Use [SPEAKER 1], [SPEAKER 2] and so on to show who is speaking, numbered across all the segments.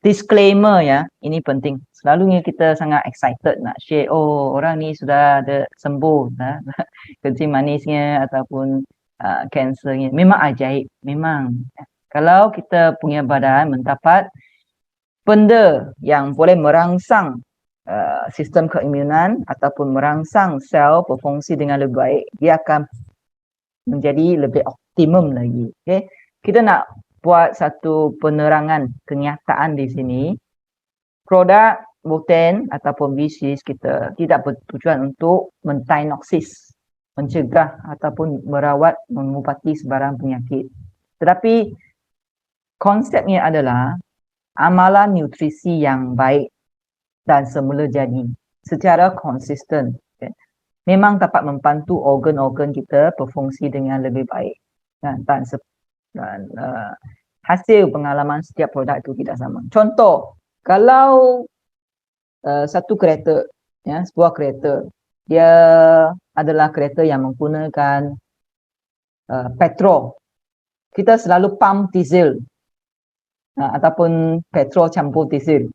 [SPEAKER 1] disclaimer ya, ini penting. Selalunya kita sangat excited nak share, oh orang ni sudah ada sembuh kencing manisnya ataupun kansernya. Memang ajaib, memang. Kalau kita punya badan mendapat benda yang boleh merangsang sistem keimunan ataupun merangsang sel berfungsi dengan lebih baik, dia akan menjadi lebih optimum lagi. Okay? Kita nak buat satu penerangan kenyataan di sini. Produk Boten ataupun bisnis kita tidak bertujuan untuk mendiagnosis, mencegah ataupun merawat, mengubati sebarang penyakit. Tetapi konsepnya adalah amalan nutrisi yang baik dan semula jadi secara konsisten. Okay. Memang dapat membantu organ-organ kita berfungsi dengan lebih baik. Dan hasil pengalaman setiap produk itu tidak sama. Contoh, kalau satu kereta, ya, sebuah kereta, dia adalah kereta yang menggunakan petrol. Kita selalu pump diesel ataupun petrol campur diesel.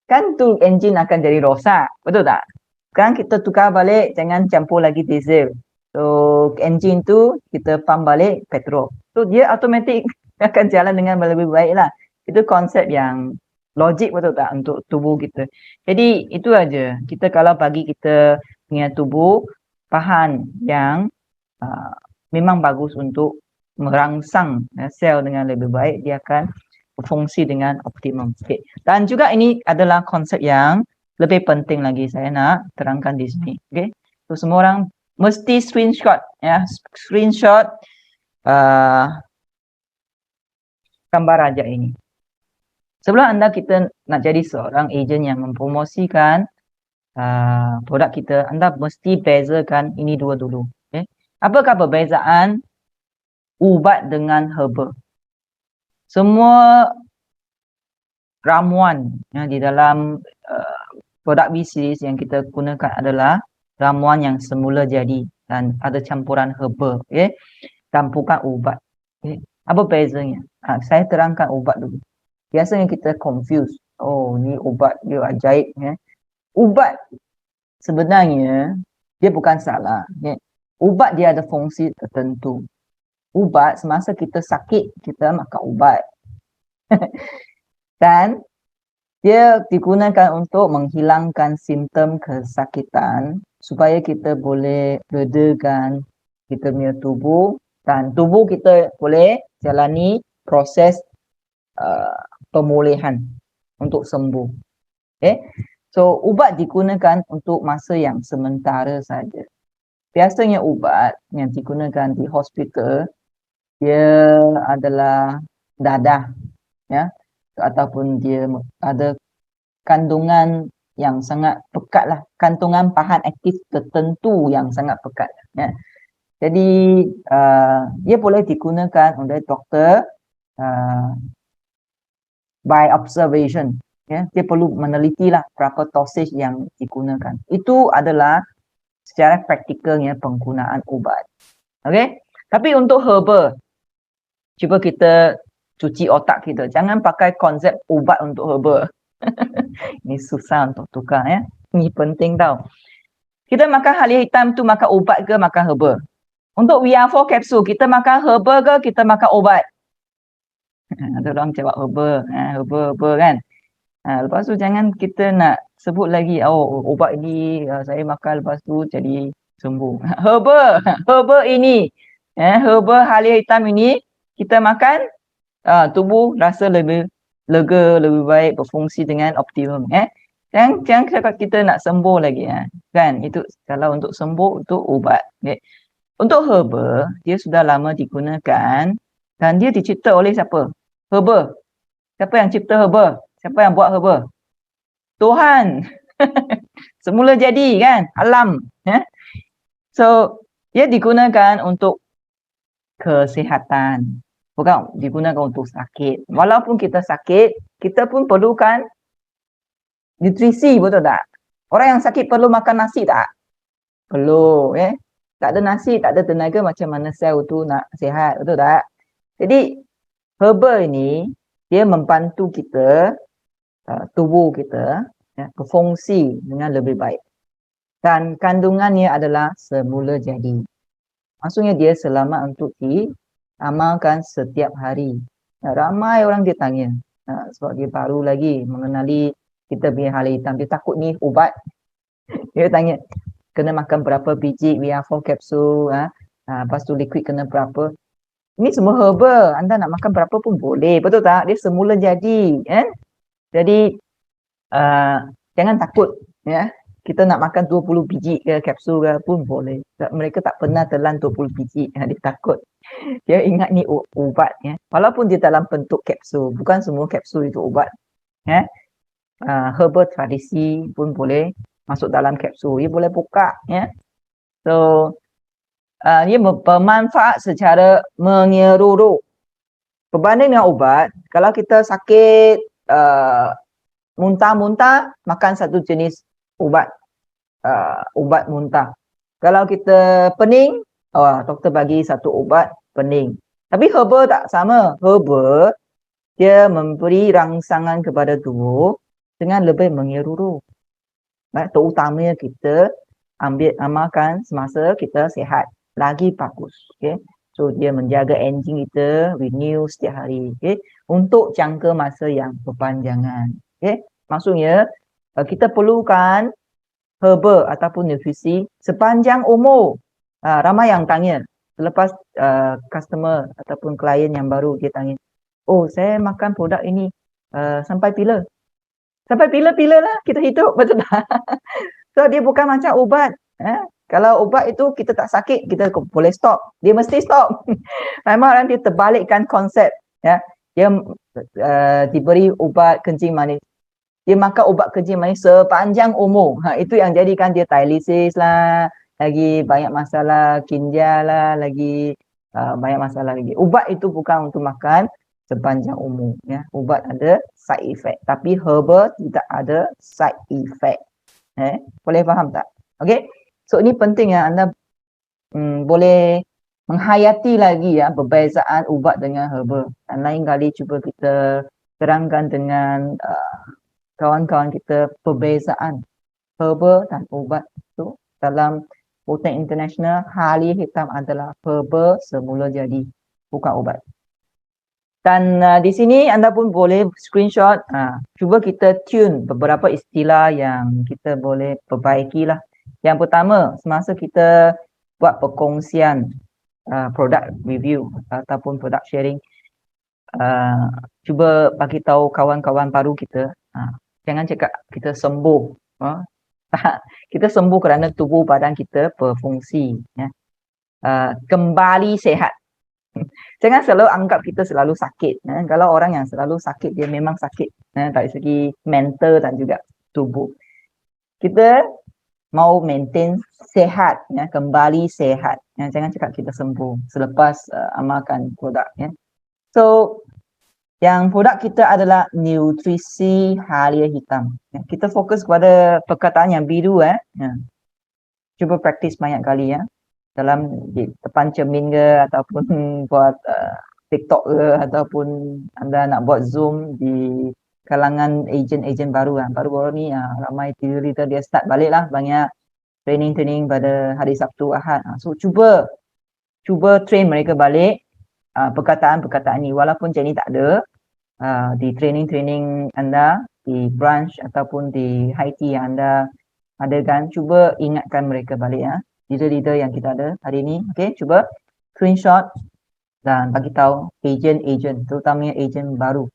[SPEAKER 1] Kan tu enjin akan jadi rosak, betul tak? Sekarang kita tukar balik, jangan campur lagi diesel. So enjin tu kita pump balik petrol. So dia automatik akan jalan dengan lebih baik lah. Itu konsep yang logik, betul tak, untuk tubuh kita. Jadi itu aja. Kita kalau bagi kita punya tubuh bahan yang memang bagus untuk merangsang sel dengan lebih baik, dia akan berfungsi dengan optimum. Okay. Dan juga ini adalah konsep yang lebih penting lagi saya nak terangkan di sini. Okay. So semua orang mesti screenshot, ya, screenshot gambar raja ini. Sebelum anda kita nak jadi seorang ejen yang mempromosikan produk kita, anda mesti bezakan ini dua dulu. Okay. Apakah perbezaan ubat dengan herba? Semua ramuan di dalam produk bisnis yang kita gunakan adalah ramuan yang semula jadi dan ada campuran herba, okay? Dan bukan ubat. Okay? Apa bezanya? Saya terangkan ubat dulu. Biasanya kita confuse. Oh, ni ubat dia ajaib. Ya. Ubat sebenarnya dia bukan salah. Ya. Ubat dia ada fungsi tertentu. Ubat semasa kita sakit, kita makan ubat. Dan dia digunakan untuk menghilangkan simptom kesakitan supaya kita boleh redakan kita punya tubuh dan tubuh kita boleh jalani proses pemulihan untuk sembuh. Okay? So ubat digunakan untuk masa yang sementara saja. Biasanya ubat yang digunakan di hospital dia adalah dadah, ya, ataupun dia ada kandungan yang sangat pekat lah, kandungan bahan aktif tertentu yang sangat pekat, ya. Jadi dia boleh digunakan oleh doktor by observation, ya. Dia perlu meneliti lah berapa dosis yang digunakan. Itu adalah secara praktikalnya penggunaan ubat. Okay? Tapi untuk herba, cuba kita cuci otak kita. Jangan pakai konsep ubat untuk herba. Ini susah untuk tukar, ya. Ini penting tau. Kita makan halia hitam tu makan ubat ke makan herba? Untuk VR4 kapsul, kita makan herba ke kita makan ubat? Ada orang jawab herba kan. Lepas tu jangan kita nak sebut lagi, oh ubat ini saya makan lepas tu jadi sembuh. Herba ini, herba halia hitam ini kita makan, tubuh rasa lebih lega, lebih baik, berfungsi dengan optimum. Jangan cakap kita nak sembuh lagi, kan? Itu kalau untuk sembuh itu ubat. Okay. Untuk herba, dia sudah lama digunakan dan dia dicipta oleh siapa? Herba. Siapa yang cipta herba? Siapa yang buat herba? Tuhan. Semula jadi, kan? Alam. So, dia digunakan untuk kesihatan. Bukan digunakan untuk sakit. Walaupun kita sakit, kita pun perlukan nutrisi, betul tak? Orang yang sakit perlu makan nasi tak? Perlu, tak ada nasi, tak ada tenaga, macam mana sel tu nak sihat, betul tak? Jadi herba ini dia membantu kita tubuh kita berfungsi dengan lebih baik. Dan kandungannya adalah semula jadi. Maksudnya dia selamat untuk diamalkan setiap hari. Ramai orang dia tanya, sebab dia baru lagi mengenali kita punya hal hitam. Dia takut ni ubat. Dia tanya, kena makan berapa biji VR4 kapsul, lepas tu liquid kena berapa. Ini semua herbal, anda nak makan berapa pun boleh, betul tak? Dia semula jadi, Jadi jangan takut, ya. Kita nak makan 20 biji ke kapsul ke pun boleh. Mereka tak pernah telan 20 biji, dia takut. Dia ingat ni ubat, ya. Walaupun dia dalam bentuk kapsul, bukan semua kapsul itu ubat, ya. Herbal tradisi pun boleh masuk dalam kapsul, dia boleh buka, ya. So dia bermanfaat secara menyeluruh. Berbanding dengan ubat, kalau kita sakit, muntah-muntah, makan satu jenis ubat, ubat muntah. Kalau kita pening, doktor bagi satu ubat pening. Tapi herbal tak sama. Herbal, dia memberi rangsangan kepada tubuh dengan lebih menyeluruh. Terutamanya kita amalkan semasa kita sihat. Lagi bagus. Okay? So, dia menjaga enjin kita, renew setiap hari. Okay? Untuk jangka masa yang berpanjangan. Okay? Maksudnya, kita perlukan herbal ataupun nutrisi sepanjang umur. Ramai yang tanya, selepas customer ataupun klien yang baru, dia tanya, oh, saya makan produk ini sampai bila? Sampai bila-bila lah kita hidup, betul tak? So, dia bukan macam ubat. Kalau ubat itu kita tak sakit, kita boleh stop. Dia mesti stop. Memang orang dia terbalikkan konsep. Ya. Dia diberi ubat kencing manis. Dia makan ubat kencing manis sepanjang umur. Itu yang jadikan dia dialisis lah. Lagi banyak masalah ginjal lah. Lagi banyak masalah lagi. Ubat itu bukan untuk makan sepanjang umur. Ya. Ubat ada side effect. Tapi herbal tidak ada side effect. Boleh faham tak? Okay. So ini penting ya, anda boleh menghayati lagi ya perbezaan ubat dengan herbal. Dan lain kali cuba kita terangkan dengan kawan-kawan kita perbezaan herbal dan ubat itu. Dalam Botanic International, halia hitam adalah herbal semula jadi, bukan ubat. Dan di sini anda pun boleh screenshot, cuba kita tune beberapa istilah yang kita boleh perbaiki lah. Yang pertama, semasa kita buat perkongsian product review ataupun product sharing, cuba bagi tahu kawan-kawan baru kita, jangan cakap kita sembuh. Kita sembuh kerana tubuh badan kita berfungsi. Kembali sehat. Jangan selalu anggap kita selalu sakit. Kalau orang yang selalu sakit, dia memang sakit. Dari segi mental dan juga tubuh. Kita mau maintain sehat, kembali sehat. Jangan cakap kita sembuh selepas amalkan produk. So, yang produk kita adalah nutrisi halia hitam. Kita fokus kepada perkataan yang biru. Cuba praktis banyak kali ya. Dalam di depan cermin ke, ataupun buat TikTok ke, ataupun anda nak buat Zoom di kalangan ejen-ejen baru. Baru-baru ni ramai leader dia start balik lah, banyak training pada hari Sabtu, Ahad. So cuba train mereka balik perkataan-perkataan ni. Walaupun Jenny tak ada di training anda, di branch ataupun di high tea yang anda adakan, cuba ingatkan mereka balik ya. Leader-leader yang kita ada hari ni. Okay, cuba screenshot dan bagi tahu ejen-ejen, terutamanya ejen baru.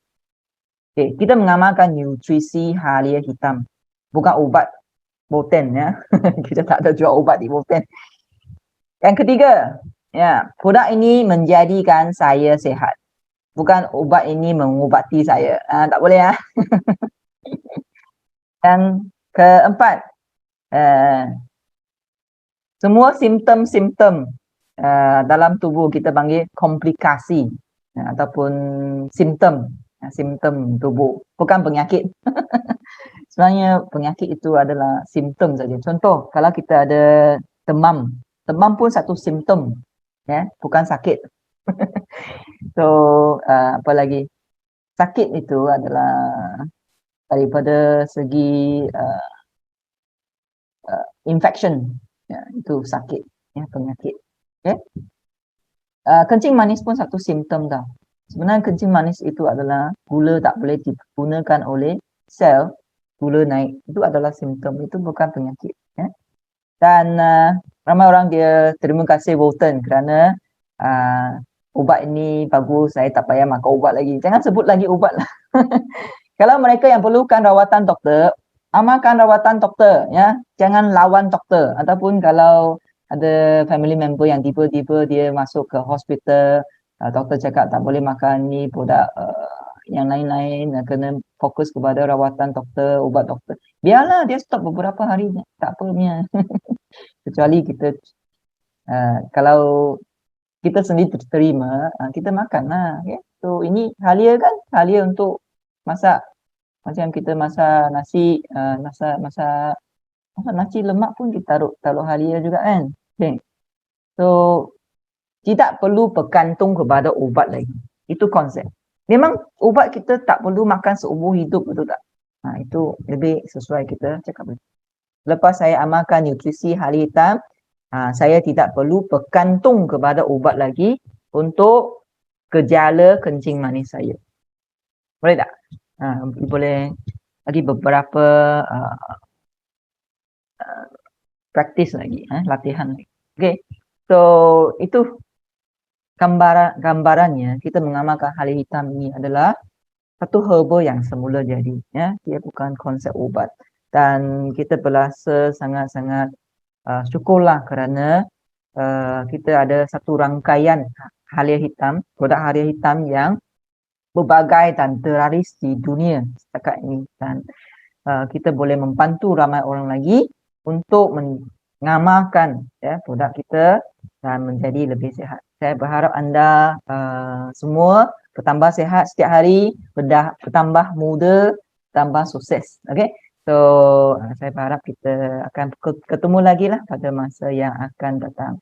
[SPEAKER 1] Okay, kita mengamalkan nutrisi halia hitam, bukan ubat Botan ya. Kita tak ada jual ubat di Botan. Yang ketiga, ya, produk ini menjadikan saya sehat. Bukan ubat ini mengubati saya. Tak boleh ya. Yang keempat, semua simptom-simptom dalam tubuh kita panggil komplikasi ataupun simptom tubuh, bukan penyakit. Sebenarnya penyakit itu adalah simptom saja. Contoh, kalau kita ada demam pun satu simptom, bukan sakit. So apa lagi? Sakit itu adalah daripada segi infection, ya, itu sakit, ya, penyakit. Okay? Kencing manis pun satu simptom dah. Sebenarnya kencing manis itu adalah gula tak boleh digunakan oleh sel, gula naik, itu adalah simptom, itu bukan penyakit. Ya. Dan ramai orang dia terima kasih Bolton kerana ubat ini bagus, saya tak payah makan ubat lagi. Jangan sebut lagi ubat lah. Kalau mereka yang perlukan rawatan doktor, amalkan rawatan doktor, ya. Jangan lawan doktor. Ataupun kalau ada family member yang tiba-tiba dia masuk ke hospital, doktor cakap tak boleh makan ni produk yang lain-lain, kena fokus kepada rawatan doktor, ubat doktor. Biarlah dia stop beberapa hari, tak apa punya. Kecuali kita kalau kita sendiri terima, kita makan lah. Okay? So ini halia kan, halia untuk masak. Macam kita masak nasi, masak nasi lemak pun kita taruh halia juga kan. Okay. So tidak perlu bergantung kepada ubat lagi. Itu konsep. Memang ubat kita tak perlu makan seumur hidup, betul tak? Itu lebih sesuai kita cakap. Lepas saya amalkan nutrisi halia hitam, saya tidak perlu bergantung kepada ubat lagi untuk gejala kencing manis saya. Boleh tak? Boleh lagi beberapa praktis lagi, latihan lagi. Okay. So itu gambarannya, kita mengamalkan halia hitam ini adalah satu herba yang semula jadi, ya. Dia bukan konsep ubat. Dan kita berasa sangat-sangat syukurlah kerana kita ada satu rangkaian halia hitam, produk halia hitam yang berbagai dan terlaris di dunia setakat ini, dan kita boleh membantu ramai orang lagi untuk mengamalkan, ya, produk kita dan menjadi lebih sihat. Saya berharap anda semua bertambah sihat setiap hari, bertambah muda, bertambah sukses. Okay? So saya berharap kita akan ketemu lagi lah pada masa yang akan datang.